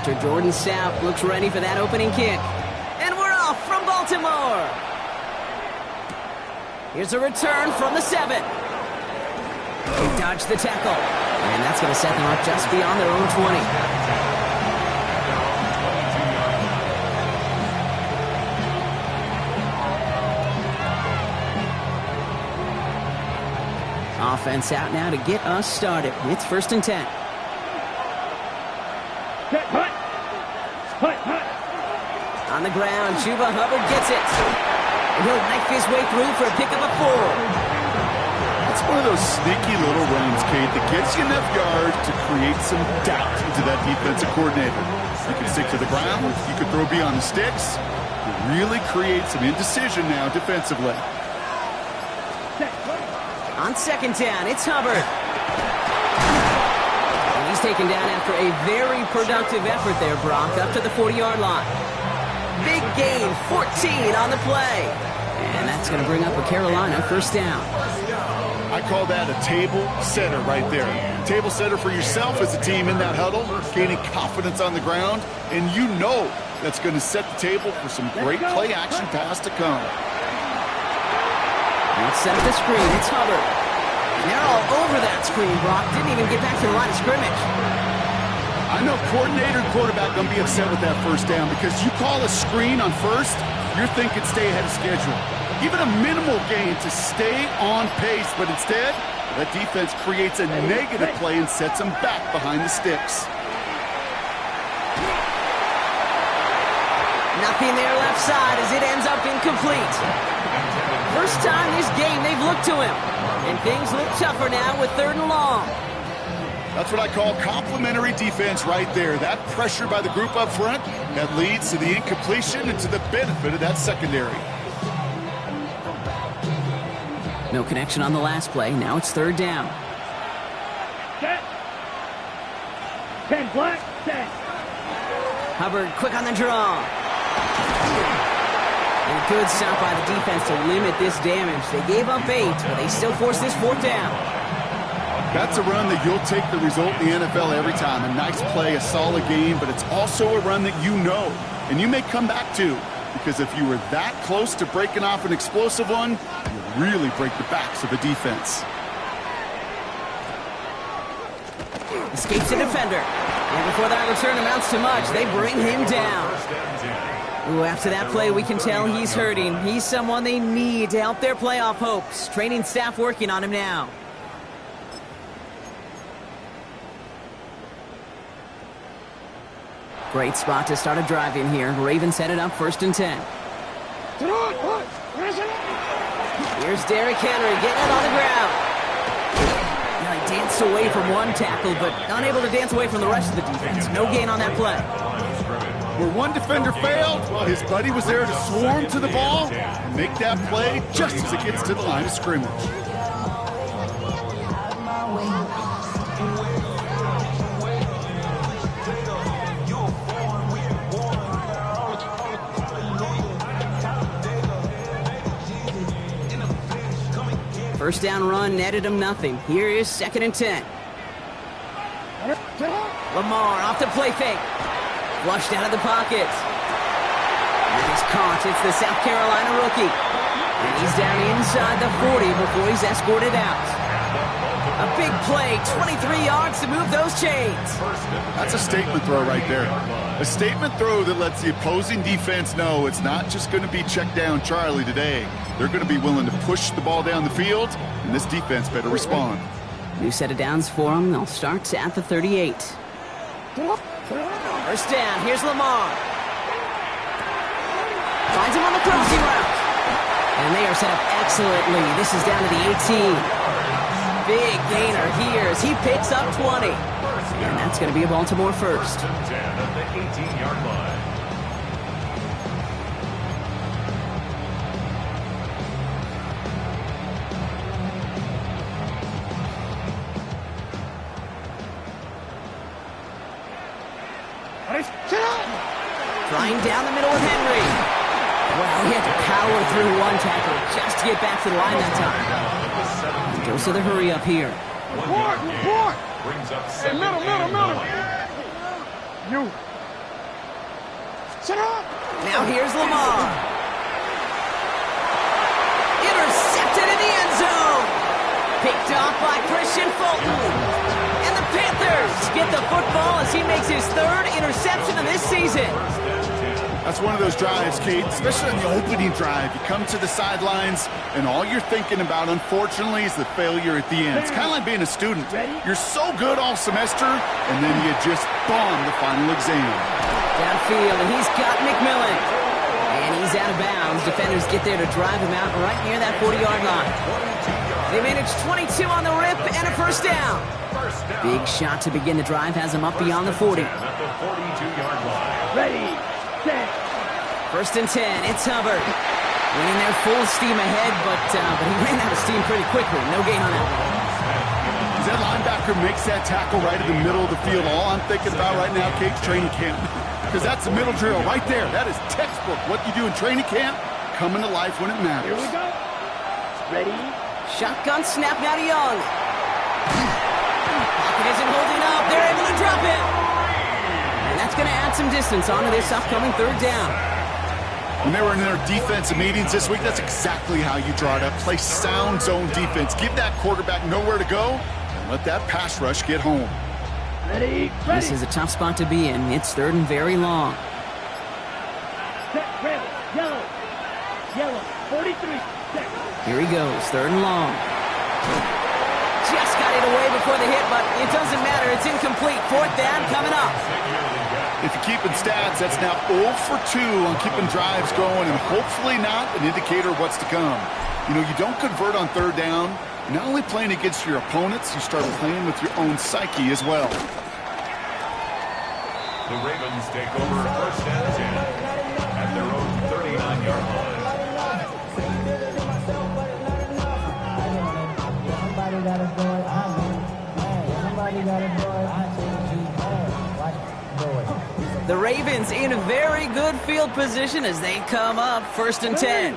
Punter Jordan Sapp looks ready for that opening kick. And we're off from Baltimore. Here's a return from the 7. They dodged the tackle. And that's going to set them up just beyond their own 20. Offense out now to get us started. It's 1st and 10. On the ground, Chuba Hubbard gets it. And he'll knife his way through for a pick of a 4. That's one of those sneaky little runs, Kate, that gets you enough yards to create some doubt into that defensive coordinator. You can stick to the ground, you can throw beyond the sticks. You really create some indecision now defensively. On 2nd down, it's Hubbard. And he's taken down after a very productive effort there, Brock, up to the 40-yard line. Big gain, 14 on the play. And that's going to bring up a Carolina 1st down. I call that a table setter right there. Table setter for yourself as a team in that huddle, gaining confidence on the ground, and you know that's going to set the table for some great play-action pass to come. Let's set up the screen. It's Hubbard. And they're all over that screen, Brock. Didn't even get back to the line of scrimmage. I know coordinator and quarterback going to be upset with that 1st down because you call a screen on 1st, you're thinking stay ahead of schedule. Even a minimal gain to stay on pace, but instead, that defense creates a negative play and sets them back behind the sticks. Nothing there left side as it ends up incomplete. First time this game they've looked to him. And things look tougher now with 3rd and long. That's what I call complimentary defense right there. That pressure by the group up front that leads to the incompletion and to the benefit of that secondary. No connection on the last play. Now it's 3rd down. Set. 10 black, set. Hubbard quick on the draw. And a good stop by the defense to limit this damage. They gave up 8, but they still forced this 4th down. That's a run that you'll take the result in the NFL every time. A nice play, a solid game, but it's also a run that you know, and you may come back to, because if you were that close to breaking off an explosive one, you really break the backs of the defense. Escapes the defender. And before that return amounts to much, they bring him down. Ooh, after that play, we can tell he's hurting. He's someone they need to help their playoff hopes. Training staff working on him now. Great spot to start a drive in here. Ravens headed up 1st and 10. Here's Derrick Henry getting it on the ground. Now he danced away from one tackle, but unable to dance away from the rest of the defense. No gain on that play. Where one defender failed, well, his buddy was there to swarm to the ball and make that play just as it gets to the line of scrimmage. First down run netted him nothing. Here is 2nd and 10. Lamar off the play fake. Flushed out of the pocket. And he's caught. It's the South Carolina rookie. And he's down inside the 40 before he's escorted out. A big play, 23 yards to move those chains. That's a statement throw right there. A statement throw that lets the opposing defense know it's not just going to be check down Charlie today. They're going to be willing to push the ball down the field, and this defense better respond. New set of downs for them. They'll start at the 38. First down, here's Lamar. Finds him on the crossing route. And they are set up excellently. This is down to the 18. Big gainer here as he picks up 20. And that's going to be a Baltimore first. 10 at the 18-yard line. Flying down the middle with Henry. Well, he had to power through one tackle just to get back to the line that time. He goes to the hurry up here. Report! Brings up Hey, middle! You Now here's Lamar. Intercepted in the end zone. Picked off by Christian Fulton. And the Panthers get the football as he makes his third interception of this season. That's one of those drives, Kate, especially on the opening drive. You come to the sidelines, and all you're thinking about, unfortunately, is the failure at the end. It's kind of like being a student. You're so good all semester, and then you just bomb the final exam. Downfield, and he's got McMillan. And he's out of bounds. Defenders get there to drive him out right near that 40-yard line. They manage 22 on the rip and a first down. Big shot to begin the drive has him up beyond the 40. At the 42-yard line. Ready, set. First and 10, it's Hubbard. Winning there full steam ahead, but he ran out of steam pretty quickly. No gain on that one. As that linebacker makes that tackle right in the middle of the field, all I'm thinking about right now, Kate's training camp. Because that's the middle drill right there. That is textbook. What you do in training camp, coming to life when it matters. Here we go. Ready. Shotgun snap now to Young. Pocket isn't holding up. They're able to drop it. And that's going to add some distance onto this upcoming third down. When they were in their defensive meetings this week, that's exactly how you draw it up. Play sound zone defense. Give that quarterback nowhere to go. And let that pass rush get home. Ready. This is a tough spot to be in. It's third and very long. Set, red, yellow. Yellow, 43. Set. Here he goes, third and long. Just got it away before the hit, but it doesn't matter. It's incomplete. Fourth down coming up. If you're keeping stats, that's now 0 for 2 on keeping drives going, and hopefully not an indicator of what's to come. You know, you don't convert on third down. You're not only playing against your opponents, you start playing with your own psyche as well. The Ravens take over first and 10 at their own 39-yard line. The Ravens in very good field position as they come up first and 10.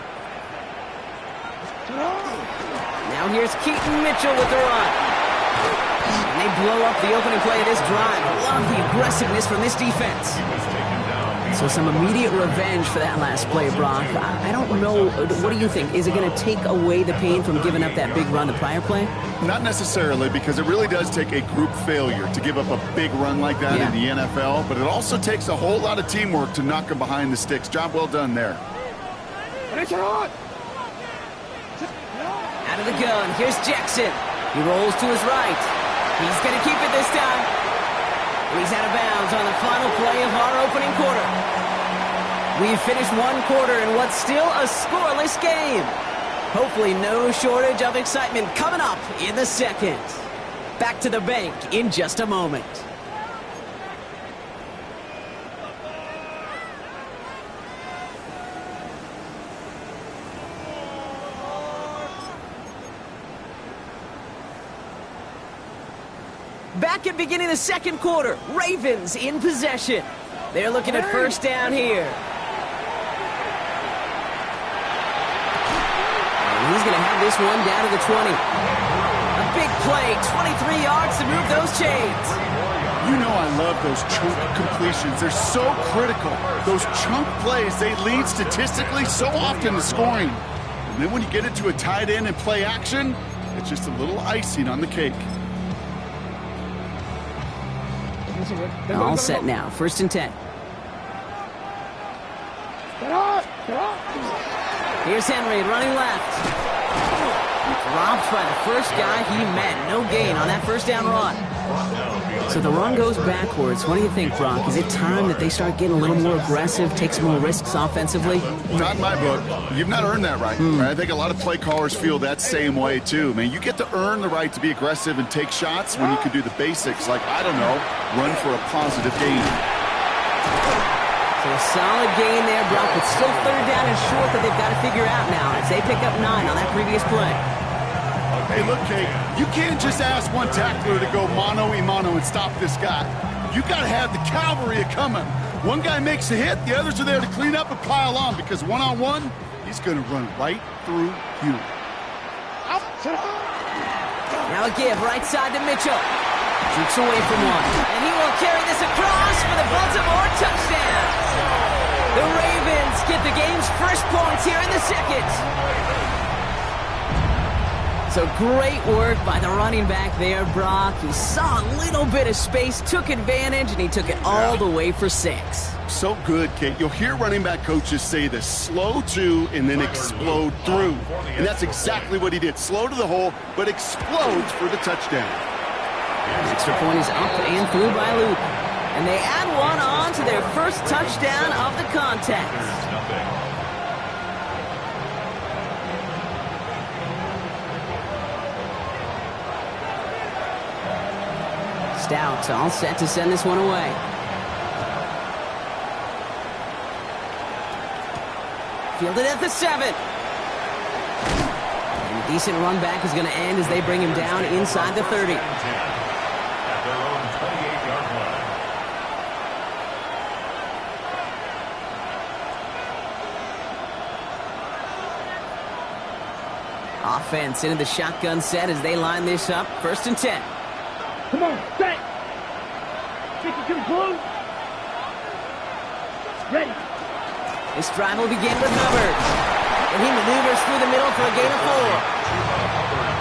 Now here's Keaton Mitchell with the run. And they blow up the opening play of this drive. I love the aggressiveness from this defense. So some immediate revenge for that last play, Brock. I don't know. What do you think? Is it going to take away the pain from giving up that big run the prior play? Not necessarily, because it really does take a group failure to give up a big run like that in the NFL, but it also takes a whole lot of teamwork to knock them behind the sticks. Job well done there. Out of the gun, here's Jackson. He rolls to his right. He's going to keep it this time. He's out of bounds on the final play of our opening quarter. We've finished one quarter in what's still a scoreless game. Hopefully no shortage of excitement coming up in the second. Back to the bank in just a moment. Back at beginning of the second quarter, Ravens in possession. They're looking at first down here. And he's going to have this one down to the 20. A big play, 23 yards to move those chains. You know I love those chunk completions. They're so critical. Those chunk plays, they lead statistically so often to scoring. And then when you get it to a tight end and play action, it's just a little icing on the cake. All set now, first and 10. Here's Henry running left. Dropped by the first guy he met. No gain on that first down run. So the run goes backwards. What do you think, Brock? Is it time that they start getting a little more aggressive, take some more risks offensively? Not in my book. You've not earned that right. I think a lot of play callers feel that same way, too. Man, you get to earn the right to be aggressive and take shots when you can do the basics, like, I don't know, run for a positive gain. So a solid gain there, Brock, but still third down and short that they've got to figure out now as they pick up 9 on that previous play. Hey, look, Kate, you can't just ask one tackler to go mano-a-mano and stop this guy. You got to have the cavalry coming. One guy makes a hit, the others are there to clean up and pile on, because one-on-one, he's going to run right through you. Now a give right side to Mitchell. Jukes away from one. And he will carry this across for the Baltimore touchdown. The Ravens get the game's first points here in the second. So great work by the running back there, Brock. He saw a little bit of space, took advantage, and he took it all the way for 6. So good, Kate. You'll hear running back coaches say this: slow to and then explode through. And that's exactly what he did. Slow to the hole, but explodes for the touchdown. Extra point is up and through by Luke. And they add one on to their first touchdown of the contest. Stout all set to send this one away. Fielded at the 7. And a decent run back is going to end as they bring him down inside the 30. At their own 28-yard line. Offense into the shotgun set as they line this up. 1st and 10. Come on, set. Think you can blow? Ready. This drive will begin with Hubbard. And he maneuvers through the middle for a gain of 4.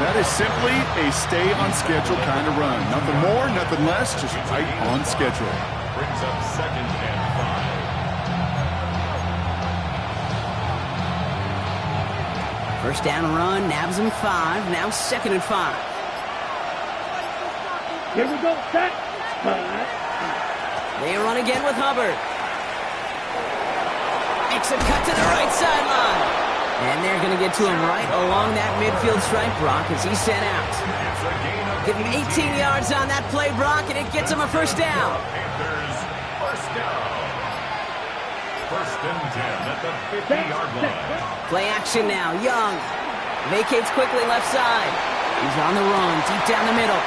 That is simply a stay-on-schedule kind of run. Nothing more, nothing less, just right on schedule. Brings up 2nd and 5. First down run, nabs him 5. Now 2nd and 5. Here we go, set. They run again with Hubbard. Makes a cut to the right sideline. And they're going to get to him right along that midfield stripe, Brock, as he's sent out. Give him 18 yards on that play, Brock, and it gets him a first down. Panthers, first down. 1st and 10 at the 50-yard line. Play action now. Young vacates quickly left side. He's on the run, deep down the middle.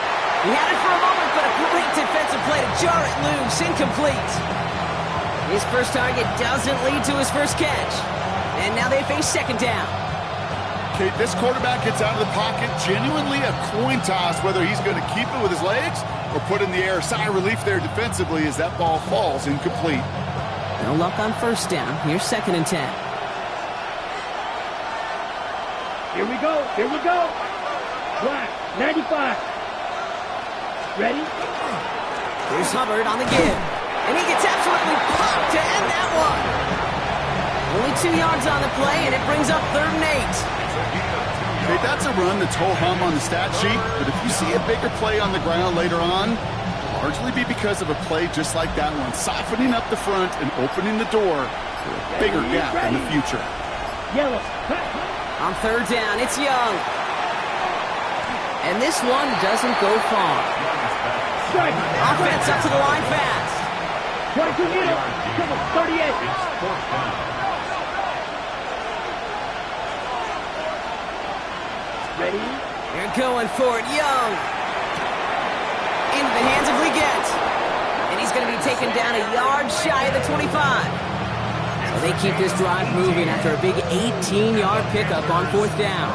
He had it for a moment, but a great defensive play to jar it loose. Incomplete. His first target doesn't lead to his first catch. And now they face 2nd down. Okay, this quarterback gets out of the pocket. Genuinely a coin toss whether he's going to keep it with his legs or put in the air. Sigh of relief there defensively as that ball falls incomplete. No luck on 1st down. Here's 2nd and 10. Here we go. Here we go. Black, 95. Ready? Here's Hubbard on the give. And he gets absolutely popped to end that one. Only 2 yards on the play, and it brings up 3rd and 8. Okay, that's a run that's ho-hum on the stat sheet, but if you see a bigger play on the ground later on, largely be because of a play just like that one, softening up the front and opening the door for a bigger gap in the future. Yellow. On 3rd down, it's Young. And this one doesn't go far. Strike. Offense up to the line fast. 22 middle. Come on, 38. It's 4th down. Ready? They're going for it. Young. Into the hands of Leggett. And he's going to be taken down a yard shy of the 25. So they keep this drive moving after a big 18-yard pickup on 4th down.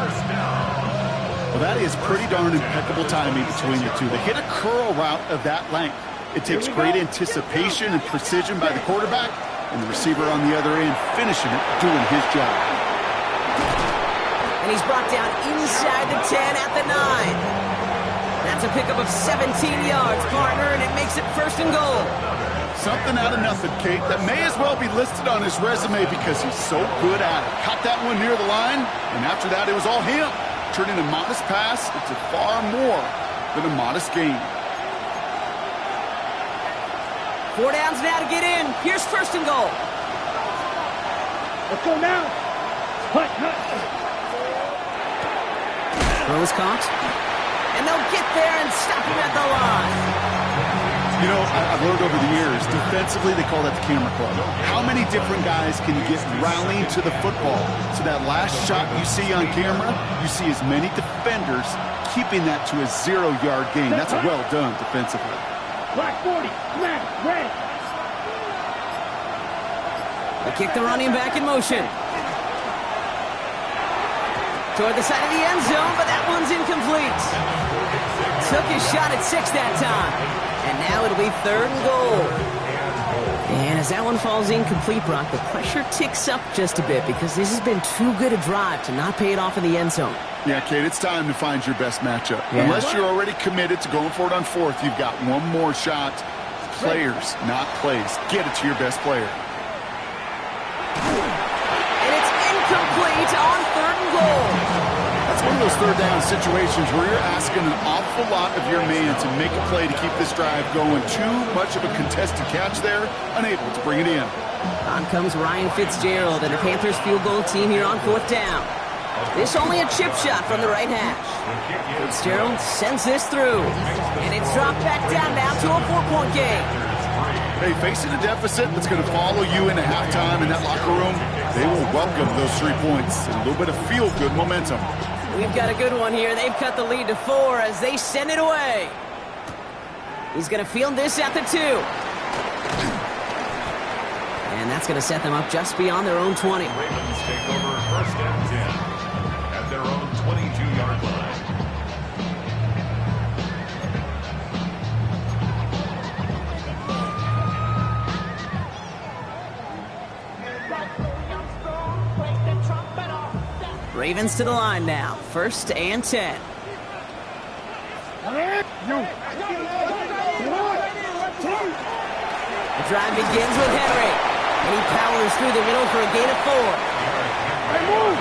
Well, that is pretty darn impeccable timing between the two. They hit a curl route of that length. It takes great anticipation and precision by the quarterback, and the receiver on the other end finishing it, doing his job. And he's brought down inside the 10 at the 9. That's a pickup of 17 yards, partner, and it makes it 1st and goal. Something out of nothing, Kate, that may as well be listed on his resume because he's so good at it. Caught that one near the line, and after that, it was all him. Turning a modest pass into far more than a modest gain. 4 downs now to get in. Here's 1st and goal. Let's go now. Hut, hut. Throw is caught. And they'll get there and stop him at the line. You know, I've learned over the years, defensively, they call that the camera club. How many different guys can you get rallying to the football? So that last shot you see on camera, you see as many defenders keeping that to a 0-yard gain. That's well done defensively. Black 40, black, red. They kick the running back in motion. Toward the side of the end zone, but that one's incomplete. Took his shot at 6 that time. And now it'll be 3rd and goal. And as that one falls incomplete, Brock, the pressure ticks up just a bit because this has been too good a drive to not pay it off in the end zone. Yeah, Kate, it's time to find your best matchup. Yeah. Unless you're already committed to going for it on fourth, you've got one more shot. Players, not plays. Get it to your best player. And it's incomplete on 3rd and goal. That's one of those third down situations where you're asking an awful lot of your man to make a play to keep this drive going. Too much of a contested catch there, unable to bring it in. On comes Ryan Fitzgerald and the Panthers field goal team here on 4th down. This only a chip shot from the right hash. Fitzgerald sends this through, and it's dropped back down now to a 4-point game. Hey, facing a deficit that's going to follow you into halftime in that locker room, they will welcome those 3 points and a little bit of feel-good momentum. We've got a good one here. They've cut the lead to 4 as they send it away. He's going to field this at the 2. And that's going to set them up just beyond their own 20. Ravens take over 1st and 10 at their own 22-yard line. Ravens to the line now. 1st and 10. The drive begins with Henry. And he powers through the middle for a gain of 4.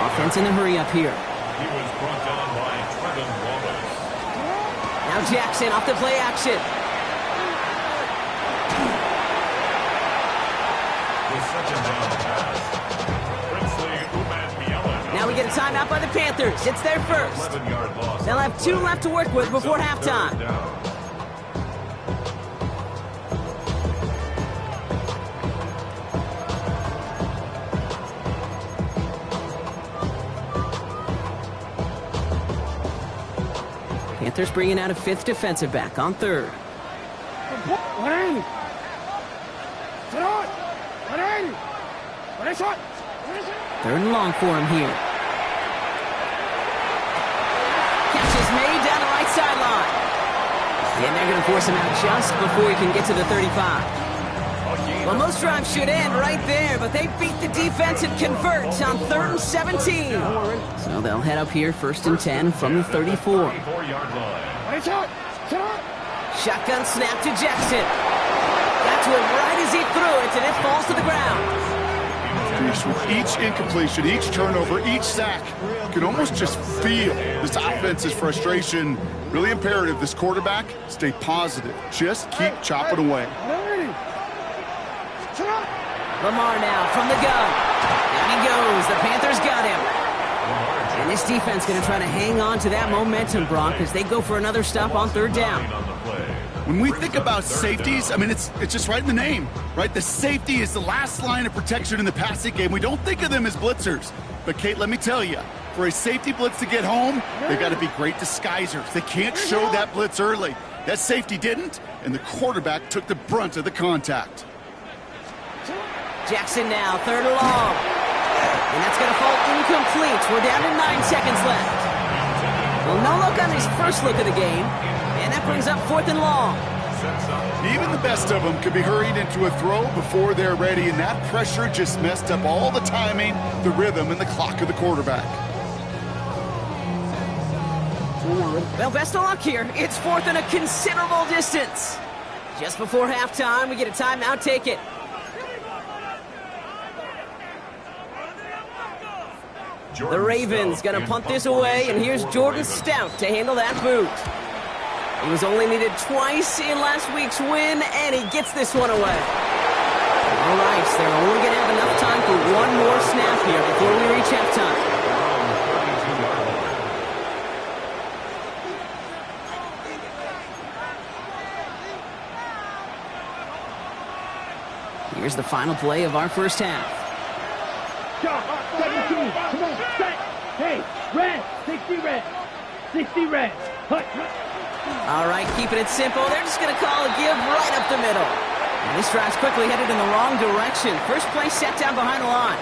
Offense in a hurry up here. He was brought down by Trevin Wallace. Now Jackson off the play action. The second down pass. Now we get a timeout by the Panthers. It's their first. 11-yard loss. They'll have 2 left to work with before halftime. Panthers bringing out a 5th defensive back on 3rd. 3rd and long for him here. Catch is made down the right sideline. And they're going to force him out just before he can get to the 35. Well, most drives should end right there, but they beat the defense and convert on 3rd and 17. So they'll head up here 1st and 10 from the 34. 34-yard line. Shotgun snap to Jackson. Got to him right as he threw it, and it falls to the ground. With each incompletion, each turnover, each sack, you can almost just feel this offense's frustration. Really imperative, this quarterback, stay positive. Just keep chopping away. Lamar now from the gun. Down he goes. The Panthers got him. And this defense going to try to hang on to that momentum, Brock, as they go for another stop on 3rd down. When we think about safeties, I mean, it's just right in the name, right? The safety is the last line of protection in the passing game. We don't think of them as blitzers. But, Kate, let me tell you, for a safety blitz to get home, they've got to be great disguisers. They can't show that blitz early. That safety didn't, and the quarterback took the brunt of the contact. Jackson now, 3rd and long. And that's going to fall incomplete. We're down to 9 seconds left. Well, no look on his first look of the game. And that brings up 4th and long. Even the best of them could be hurried into a throw before they're ready, and that pressure just messed up all the timing, the rhythm, and the clock of the quarterback. Well, best of luck here. It's 4th and a considerable distance. Just before halftime, we get a timeout. Take it. The Ravens going to punt this away, and here's Jordan Stout to handle that boot. He was only needed twice in last week's win, and he gets this one away. All right, so they're only going to have enough time for one more snap here before we reach halftime. Here's the final play of our first half. 17, come on, set. Hey, red, 60 red. 60 red. Hut. All right, keeping it simple. They're just going to call a give right up the middle. And this drive's quickly headed in the wrong direction. First play set down behind the line.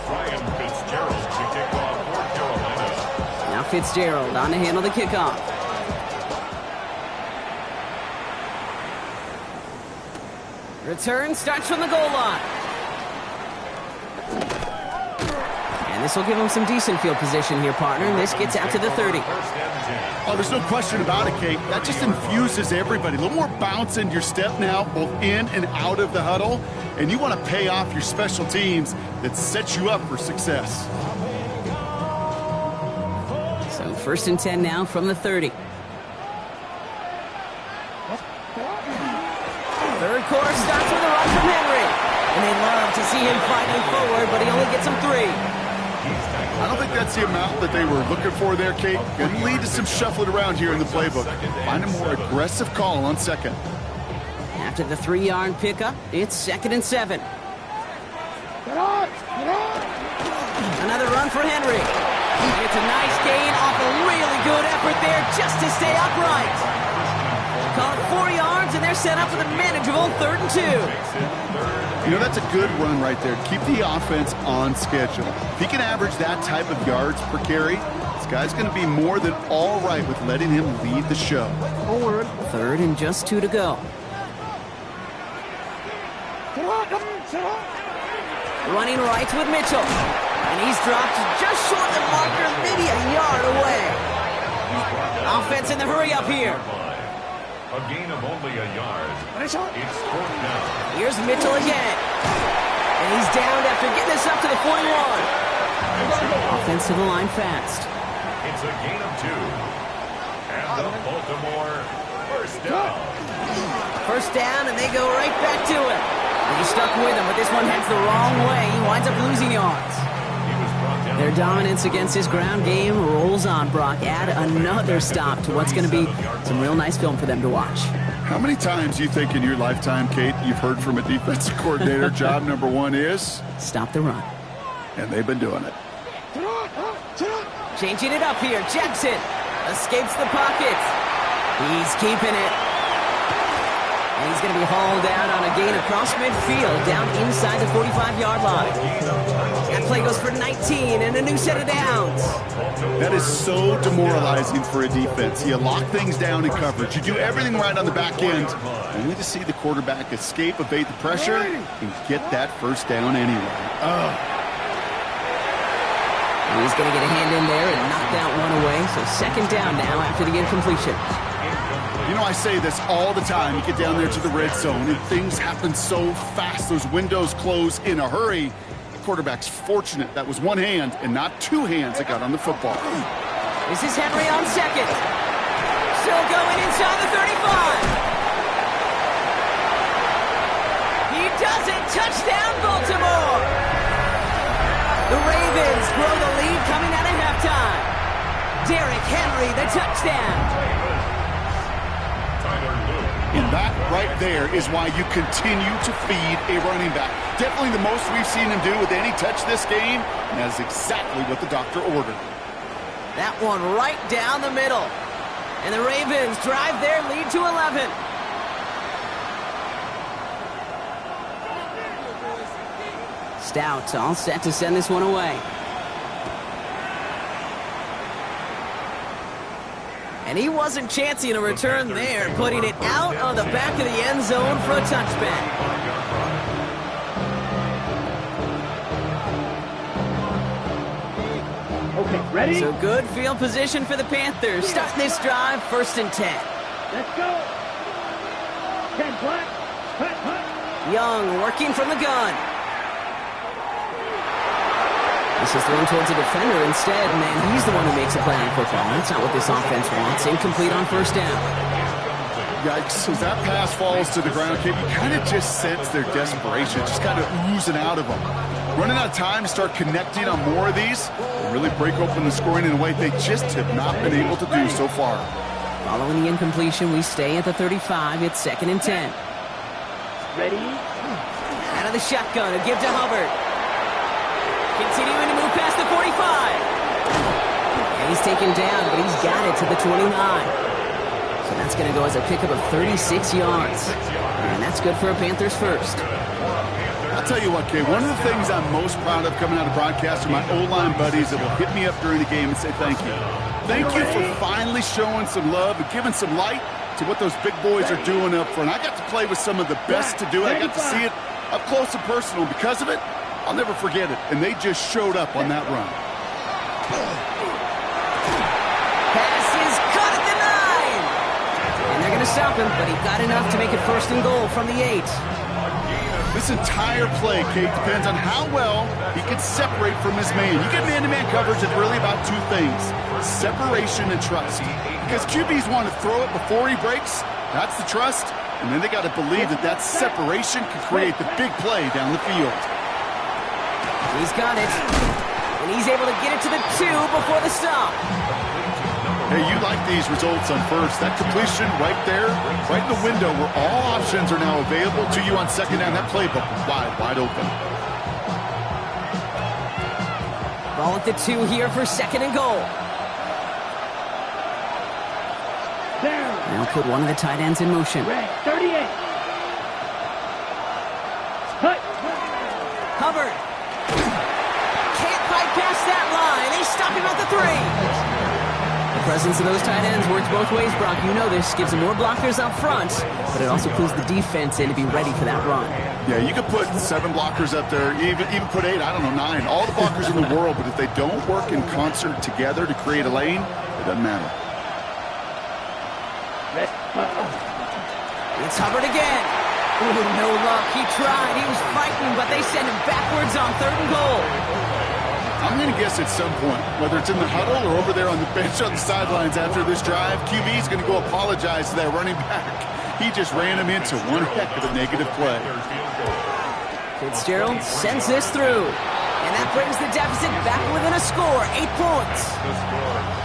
Ryan Fitzgerald to kick off for Carolina. Fitzgerald on to handle the kickoff. Return starts from the goal line. And this will give him some decent field position here, partner. This gets out to the 30. Oh, there's no question about it, Kate. That just infuses everybody. A little more bounce in your step now, both in and out of the huddle. And you want to pay off your special teams that sets you up for success. So 1st and 10 now from the 30. Third quarter starts with a run from Henry. And they love to see him fighting forward, but he only gets him 3. I don't think that's the amount that they were looking for there, Kate. Could lead to some shuffling around here in the playbook. Find a more aggressive call on second. After the 3-yard pickup, it's 2nd and 7. Another run for Henry. It's a nice gain off a really good effort there just to stay upright. Call it 4 yards, and they're set up with a manageable 3rd and 2. You know, that's a good run right there. Keep the offense on schedule. If he can average that type of yards per carry, this guy's going to be more than all right with letting him lead the show. Forward, 3rd and just 2 to go. Running right with Mitchell. And he's dropped just short of the marker, maybe a yard away. Offense in the hurry up here. A gain of only a yard. It's 4th down. Here's Mitchell again. And he's downed after getting this up to the 41. Offense to the line fast. It's a gain of 2. And the Baltimore 1st down. 1st down, and they go right back to it. And he's stuck with him, but this one heads the wrong way. He winds up losing yards. Their dominance against his ground game rolls on, Brock. Add another stop to what's going to be some real nice film for them to watch. How many times do you think in your lifetime, Kate, you've heard from a defensive coordinator, job number 1 is? Stop the run. And they've been doing it. Changing it up here. Jackson escapes the pocket. He's keeping it. And he's going to be hauled out on a gain across midfield, down inside the 45-yard line. That play goes for 19 and a new set of downs. That is so demoralizing for a defense. You lock things down in coverage. You do everything right on the back end, only to see the quarterback escape, evade the pressure, and get that 1st down anyway. He's going to get a hand in there and knock that one away. So 2nd down now after the incompletion. You know, I say this all the time. You get down there to the red zone, and things happen so fast. Those windows close in a hurry. The quarterback's fortunate that was one hand and not 2 hands that got on the football. This is Henry on 2nd. Still going inside the 35. He does it. Touchdown, Baltimore. The Ravens grow the lead coming out of halftime. Derrick Henry, the touchdown. And that right there is why you continue to feed a running back. Definitely the most we've seen him do with any touch this game, and that is exactly what the doctor ordered. That one right down the middle. And the Ravens drive their lead to 11. Stout all set to send this one away. And he wasn't chancing a return there, putting it out on the back of the end zone for a touchback. Okay, ready? So good field position for the Panthers. Starting this drive, 1st and 10. Let's go. 10 flat. Hut. Young working from the gun. This is thrown towards a defender instead, and he's the one who makes a play on football. That's not what this offense wants. Incomplete on 1st down. Yikes, as that pass falls to the ground, Kate, you kind of just sense their desperation, just kind of oozing out of them. Running out of time to start connecting on more of these, and really break open the scoring in a way they just have not been able to do so far. Following the incompletion, we stay at the 35. It's 2nd and 10. Ready? Out of the shotgun, a give to Hubbard. Continuing to move past the 45. And he's taken down, but he's got it to the 29. So that's going to go as a pickup of 36 yards. And that's good for a Panthers 1st. I'll tell you what, Kay, one of the things I'm most proud of coming out of broadcast are my O-line buddies that will hit me up during the game and say thank you. Thank you for finally showing some love and giving some light to what those big boys are doing up front. I got to play with some of the best to do it. I got to see it up close and personal. Because of it, I'll never forget it. And they just showed up on that run. Pass is caught at the 9. And they're going to stop him, but he got enough to make it 1st and goal from the 8. This entire play, Kate, depends on how well he can separate from his man. You get man-to-man coverage, it's really about 2 things, separation and trust. Because QBs want to throw it before he breaks, that's the trust, and then they got to believe that that separation can create the big play down the field. He's got it, and he's able to get it to the 2 before the stop. Hey, you like these results on first. That completion right there, right in the window where all options are now available to you on second down. That playbook was wide open. Ball at the 2 here for 2nd and goal. Now put one of the tight ends in motion. Red, 38. Cut. Hubbard. Can't bypass that line. They stop him at the 3. The presence of those tight ends works both ways, Brock. You know this. Gives them more blockers up front, but it also pulls the defense in to be ready for that run. Yeah, you could put 7 blockers up there, even put 8, I don't know, 9. All the blockers in the world, but if they don't work in concert together to create a lane, it doesn't matter. It's Hubbard again. Ooh, no luck. He tried. He was fighting, but they send him backwards on 3rd and goal. I'm going to guess at some point, whether it's in the huddle or over there on the bench on the sidelines after this drive, QB is going to go apologize to that running back. He just ran him into one heck of a negative play. Fitzgerald sends this through, and that brings the deficit back within a score, 8 points.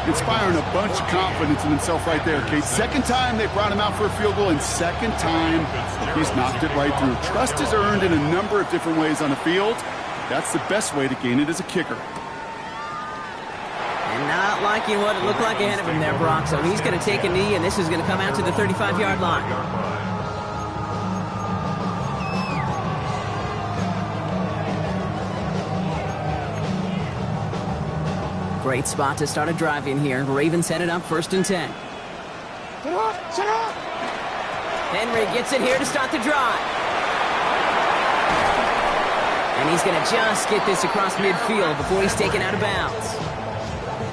Inspiring a bunch of confidence in himself right there, Kate. 2nd time they brought him out for a field goal, and 2nd time he's knocked it right through. Trust is earned in a number of different ways on the field. That's the best way to gain it as a kicker. And not liking what it looked like ahead of him there, Brock. So he's going to take a knee, and this is going to come out to the 35-yard line. Great spot to start a drive in here. Ravens headed up 1st and 10. Henry gets it here to start the drive. And he's going to just get this across midfield before he's taken out of bounds.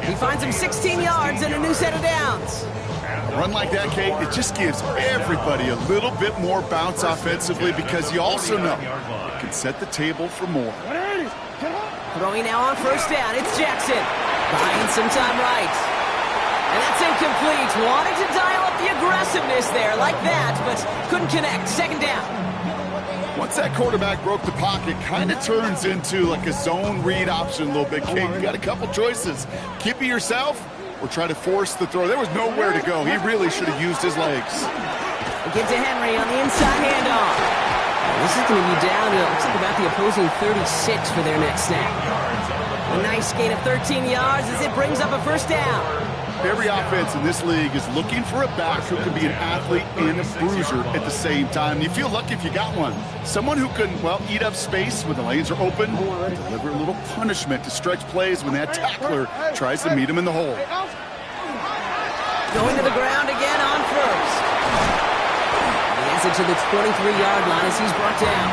He finds him 16 yards and a new set of downs. A run like that, Kate, it just gives everybody a little bit more bounce offensively because you also know it can set the table for more. Throwing now on 1st down, it's Jackson. Buying some time right. And that's incomplete. Wanted to dial up the aggressiveness there like that, but couldn't connect. 2nd down. Once that quarterback broke the pocket, kind of turns into like a zone read option a little bit. Kate, you got a couple choices. Keep it yourself or try to force the throw. There was nowhere to go. He really should have used his legs. Get to Henry on the inside handoff. This is going to be down to, looks like about the opposing 36 for their next snap. A nice gain of 13 yards as it brings up a 1st down. Every offense in this league is looking for a back who can be an athlete and a bruiser at the same time. You feel lucky if you got one. Someone who can, well, eat up space when the lanes are open, deliver a little punishment to stretch plays when that tackler tries to meet him in the hole. Going to the ground again on 1st. He has it to the 23-yard line as he's brought down.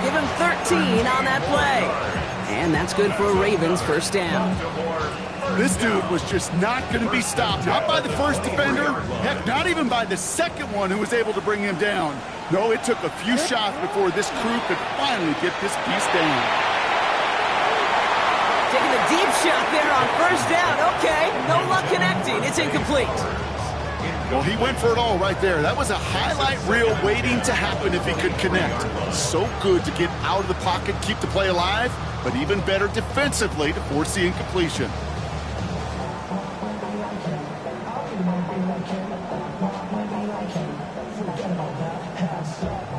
Give him 13 on that play. And that's good for a Ravens 1st down. This dude was just not going to be stopped. Not by the first defender. Heck, not even by the 2nd one who was able to bring him down. No, it took a few shots before this crew could finally get this piece down. Taking a deep shot there on 1st down. Okay, no luck connecting. It's incomplete. Well, he went for it all right there. That was a highlight reel waiting to happen if he could connect. So good to get out of the pocket, keep the play alive, but even better defensively to force the incompletion.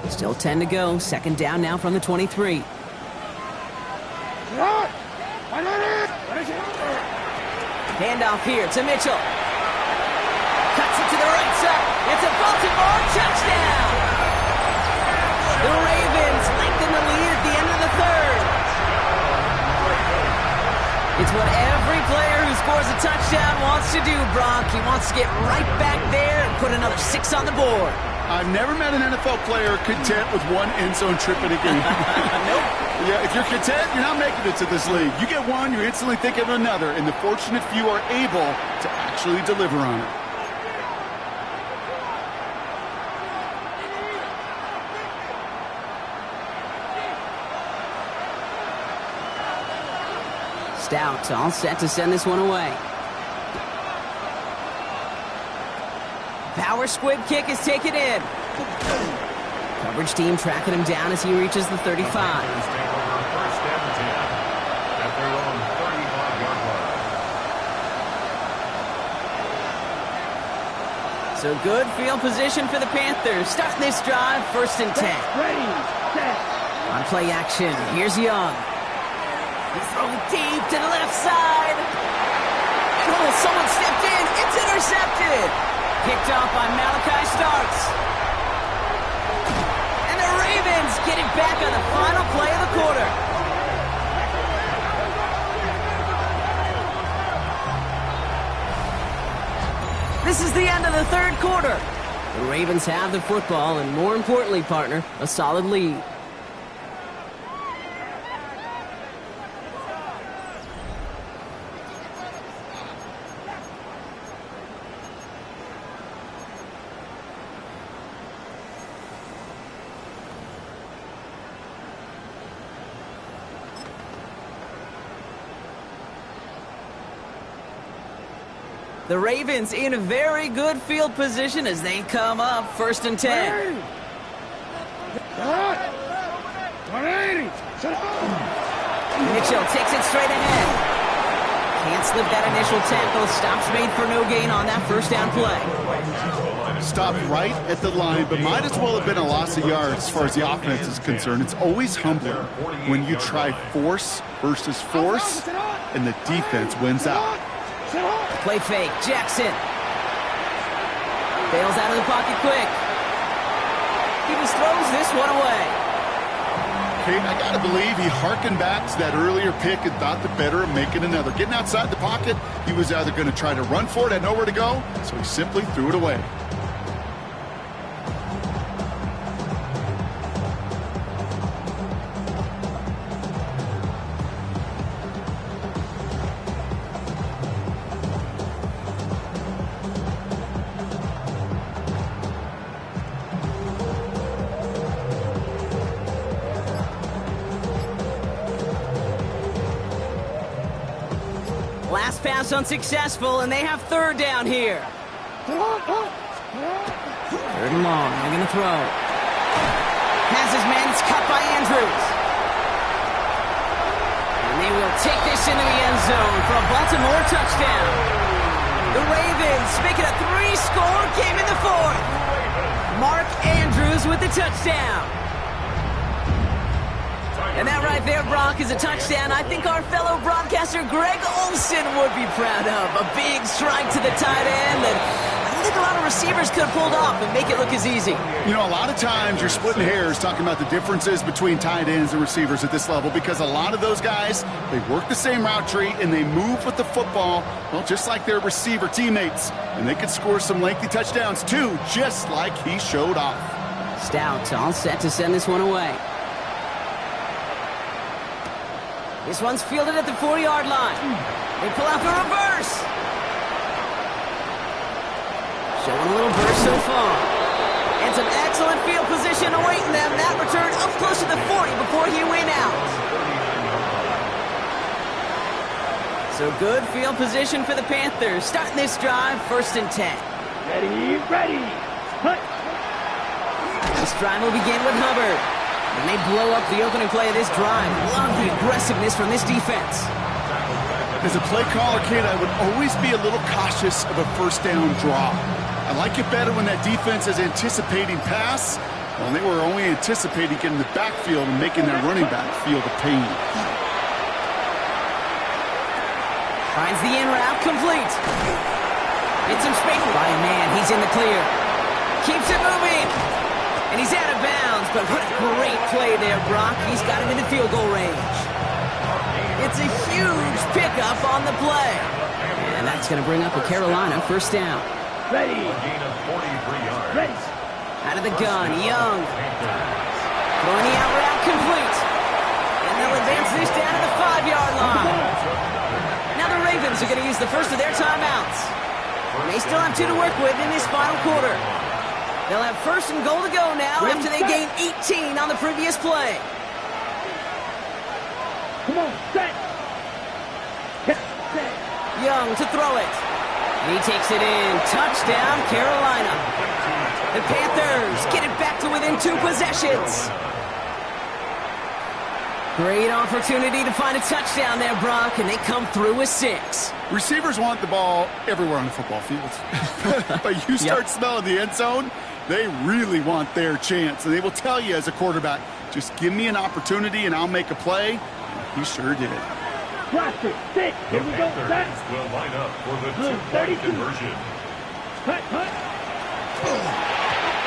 Still 10 to go. 2nd down now from the 23. Handoff here to Mitchell. Cuts it to the right side. It's a Baltimore touchdown. The Ravens lengthen the lead It's what every player who scores a touchdown wants to do, Brock. He wants to get right back there and put another 6 on the board. I've never met an NFL player content with one end zone trip in a game. Nope. Yeah, if you're content, you're not making it to this league. You get one, you're instantly thinking of another, and the fortunate few are able to actually deliver on it. Stout all set to send this one away. Power squib kick is taken in. Coverage team tracking him down as he reaches the 35. First and 10 at their own 35-yard line. So good field position for the Panthers. Starting this drive, 1st and 10. Ready, set. On play action, here's Young. He's thrown deep to the left side. Oh, someone stepped in. It's intercepted. Picked off by Malachi Starks. And the Ravens get it back on the final play of the quarter. This is the end of the 3rd quarter. The Ravens have the football and, more importantly, partner, a solid lead. The Ravens in a very good field position as they come up 1st and 10. Mitchell takes it straight ahead. Can't slip that initial tackle. Stops made for no gain on that 1st down play. Stopped right at the line, but might as well have been a loss of yards as far as the offense is concerned. It's always humbling when you try force versus force, and the defense wins out. Play fake, Jackson. Bails out of the pocket quick. He just throws this one away. Okay, I gotta believe he harkened back to that earlier pick and thought the better of making another. Getting outside the pocket, he was either gonna try to run for it, had nowhere to go, so he simply threw it away. Last pass unsuccessful, and they have 3rd down here. 3rd and long, they're going to throw. Passes man, it's cut by Andrews. And they will take this into the end zone for a Baltimore touchdown. The Ravens make it a 3-score game in the 4th. Mark Andrews with the touchdown. And that right there, Brock, is a touchdown I think our fellow broadcaster Greg Olson would be proud of. A big strike to the tight end that I don't think a lot of receivers could have pulled off and make it look as easy. You know, a lot of times you're splitting hairs talking about the differences between tight ends and receivers at this level because a lot of those guys, they work the same route tree and they move with the football, well, just like their receiver teammates. And they could score some lengthy touchdowns too, just like he showed off. Stout all set to send this one away. This one's fielded at the 40-yard line. They pull out the reverse. Showing a little burst so far. And some excellent field position awaiting them. That return up close to the 40 before he went out. So good field position for the Panthers. Starting this drive, 1st and 10. Ready. Hut. This drive will begin with Hubbard. And they blow up the opening play of this drive. Love the aggressiveness from this defense. As a play caller, kid, I would always be a little cautious of a 1st down draw. I like it better when that defense is anticipating pass. Well, they were only anticipating getting the backfield and making their running back feel the pain. Finds the in route complete. It's some space by a man. He's in the clear. Keeps it moving. And he's out of bounds, but what a great play there, Brock. He's got him in the field goal range. It's a huge pickup on the play. And that's going to bring up a Carolina first down. Ready. A gain of 43 yards. Ready. Out of the gun, Young. Throwing the out route complete. And they'll advance this down to the 5-yard line. Now the Ravens are going to use the first of their timeouts. They still have 2 to work with in this final quarter. They'll have first and goal to go now after they gain 18 on the previous play. Come on, set. Set. Young to throw it. And he takes it in. Touchdown, Carolina. The Panthers get it back to within 2 possessions. Great opportunity to find a touchdown there, Brock, and they come through with 6. Receivers want the ball everywhere on the football field. But you start smelling the end zone, they really want their chance. And they will tell you as a quarterback, just give me an opportunity and I'll make a play. And he sure did. Blaster, 6. The Here we go, set. Panthers will line up for the Blue, two-point 32. conversion. Cut.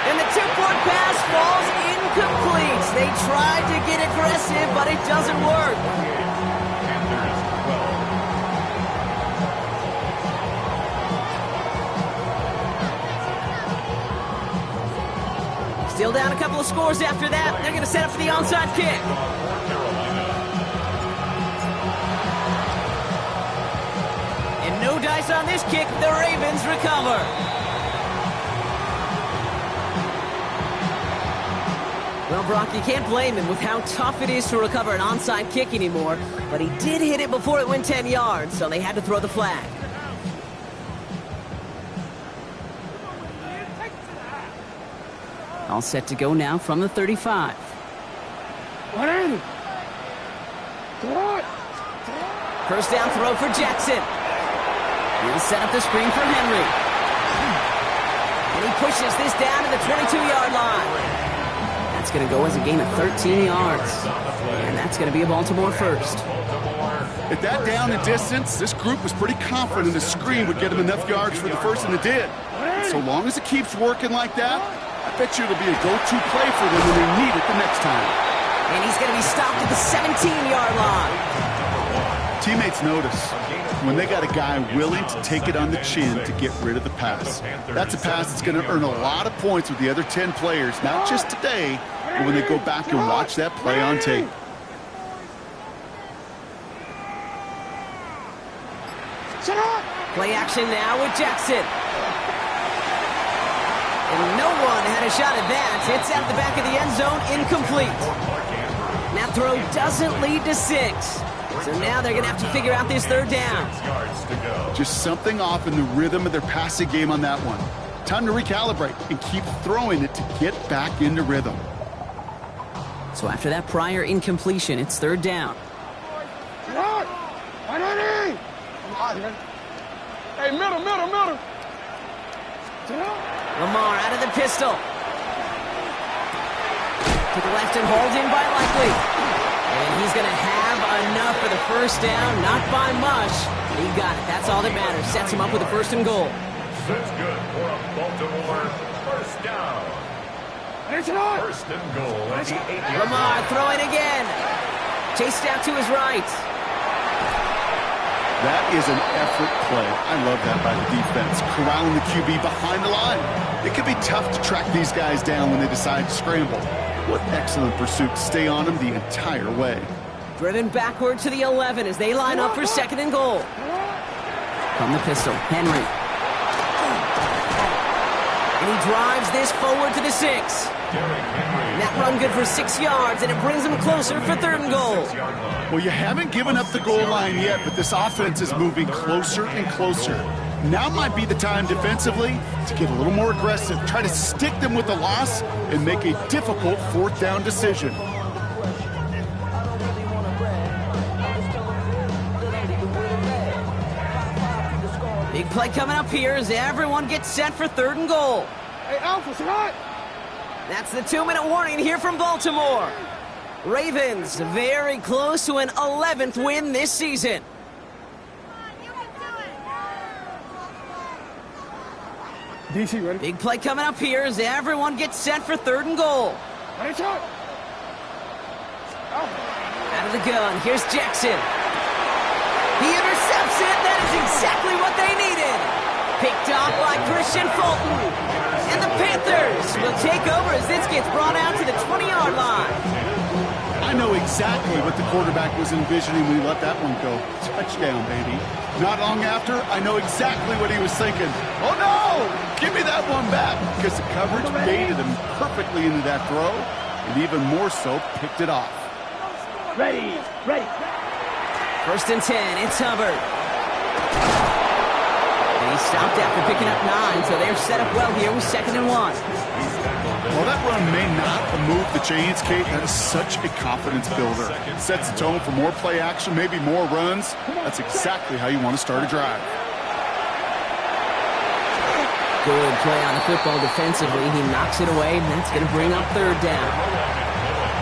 And the tip-point pass falls incomplete. They tried to get aggressive, but it doesn't work. Panthers 12. Still down a couple of scores after that. They're going to set up for the onside kick. And no dice on this kick. The Ravens recover. Well, Brock, you can't blame him with how tough it is to recover an onside kick anymore. But he did hit it before it went 10 yards, so they had to throw the flag. All set to go now from the 35. First down throw for Jackson. He'll set up the screen for Henry. And he pushes this down to the 22-yard line. That's going to go as a gain of 13 yards. And that's going to be a Baltimore first. At that down and distance, this group was pretty confident the screen would get them enough yards for the first, and it did. So long as it keeps working like that, I bet you it'll be a go-to play for them when they need it the next time. And he's going to be stopped at the 17-yard line. Teammates notice when they got a guy willing to take it on the chin to get rid of the pass. That's a pass that's going to earn a lot of points with the other 10 players, not just today, but when they go back and watch that play on tape. Play action now with Jackson. And no one had a shot at that. It's out the back of the end zone, incomplete. That throw doesn't lead to 6. So now they're going to have to figure out this third down. Just something off in the rhythm of their passing game on that one. Time to recalibrate and keep throwing it to get back into rhythm. So after that prior incompletion, it's third down. Hey, middle. Lamar out of the pistol. To the left and hauled in by Likely. And he's going to have enough for the first down, not by much. He got it. That's all that matters. Sets him up with a first and goal. That's good for a Baltimore first down. First and goal at the 8-yard Lamar line. throwing again. Chased out to his right. That is an effort play. I love that by the defense. Corralling the QB behind the line. It can be tough to track these guys down when they decide to scramble. What excellent pursuit to stay on them the entire way. Driven backward to the 11 as they line up for second and goal. From the pistol, Henry. And he drives this forward to the 6. And that run good for 6 yards, and it brings them closer for third and goal. Well, you haven't given up the goal line yet, but this offense is moving closer and closer. Now might be the time defensively to get a little more aggressive, try to stick them with the loss, and make a difficult fourth down decision. Big play coming up here as everyone gets set for third and goal. Hey, Alpha's hot. That's the 2-minute warning here from Baltimore. Ravens very close to an 11th win this season. DC, ready? Big play coming up here as everyone gets set for third and goal. Ready, shot. Out of the gun, here's Jackson. He intercepts it. That is exactly what they needed. Picked off by Christian Fulton. And the Panthers will take over as this gets brought out to the 20-yard line. I know exactly what the quarterback was envisioning when he let that one go. Touchdown, baby. Not long after, I know exactly what he was thinking. Oh, no! Give me that one back! Because the coverage baited him perfectly into that throw, and even more so, picked it off. Ready, ready. 1st and 10, it's Hubbard. And he stopped after picking up 9, so they're set up well here with 2nd and 1. Well, that run may not have moved the chains, Kate. That is such a confidence builder. It sets the tone for more play action, maybe more runs. That's exactly how you want to start a drive. Good play on the football defensively. He knocks it away, and that's going to bring up 3rd down.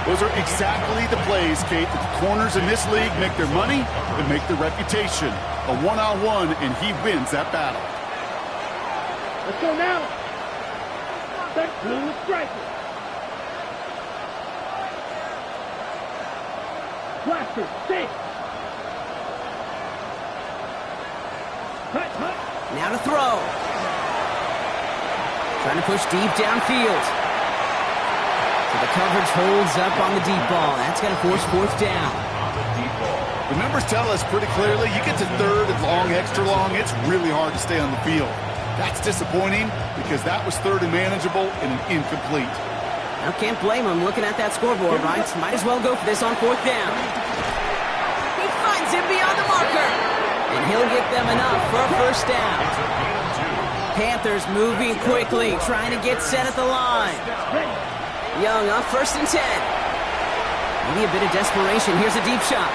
Those are exactly the plays, Kate, that the corners in this league make their money and make their reputation. A one-on-one, and he wins that battle. Let's go now. Set blue striker. Blaster, stay. Hut, hut. Now to throw. Trying to push deep downfield. So the coverage holds up on the deep ball. That's going to force 4th down. The numbers tell us pretty clearly, you get to 3rd and long, extra long, it's really hard to stay on the field. That's disappointing because that was 3rd and manageable and an incomplete. I can't blame him looking at that scoreboard, right? Might as well go for this on 4th down. He finds him beyond the marker. And he'll get them enough for a 1st down. Panthers moving quickly, trying to get set at the line. Young up 1st and 10. Maybe a bit of desperation. Here's a deep shot.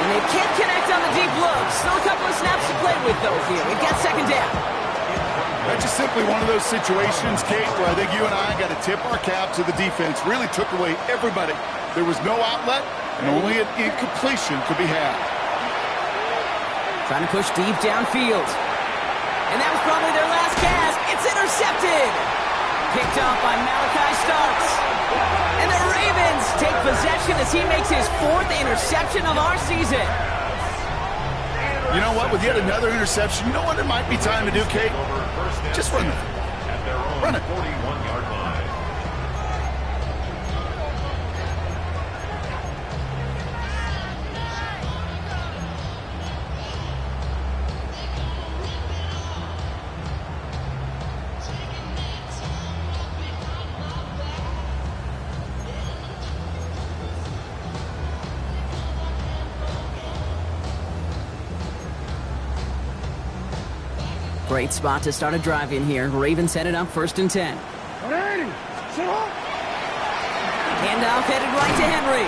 And they can't connect on the deep look. Still a couple of snaps to play with, though, here. We've got 2nd down. That's just simply one of those situations, Kate, where I think you and I got to tip our cap to the defense. Really took away everybody. There was no outlet, and only an incompletion could be had. Trying to push deep downfield. And that was probably their last gasp. It's intercepted. Picked off by Malachi Starks. And the Ravens take possession as he makes his 4th interception of our season. You know what? With yet another interception, you know what it might be time to do, Kate? Just run it. Run it. 41-yard line. Great spot to start a drive in here. Ravens headed up 1st and 10. Handoff headed right to Henry.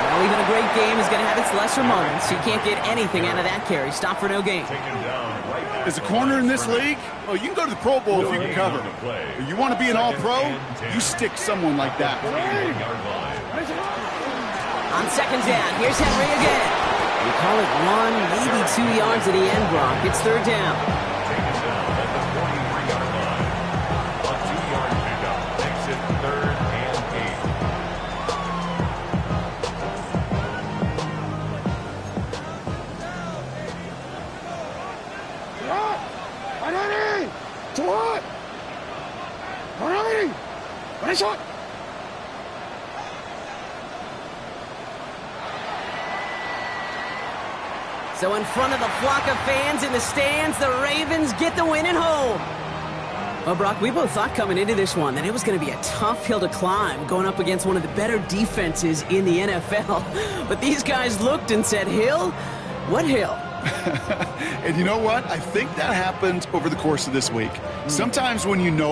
Well, even a great game is going to have its lesser moments. You can't get anything out of that carry. Stop for no gain. As a corner in this league, well, you can go to the Pro Bowl if you can cover. If you want to be an all-pro, you stick someone like that. On 2nd down, here's Henry again. You call it 1, maybe 2 yards at the end, Brock. It's 3rd down. A 2-yard pickup makes it 3rd and 8. Shot. So in front of the flock of fans in the stands, the Ravens get the win at home. Well, Brock, we both thought coming into this one that it was going to be a tough hill to climb going up against one of the better defenses in the NFL. But these guys looked and said, Hill? What hill? And you know what? I think that happened over the course of this week. Sometimes when you know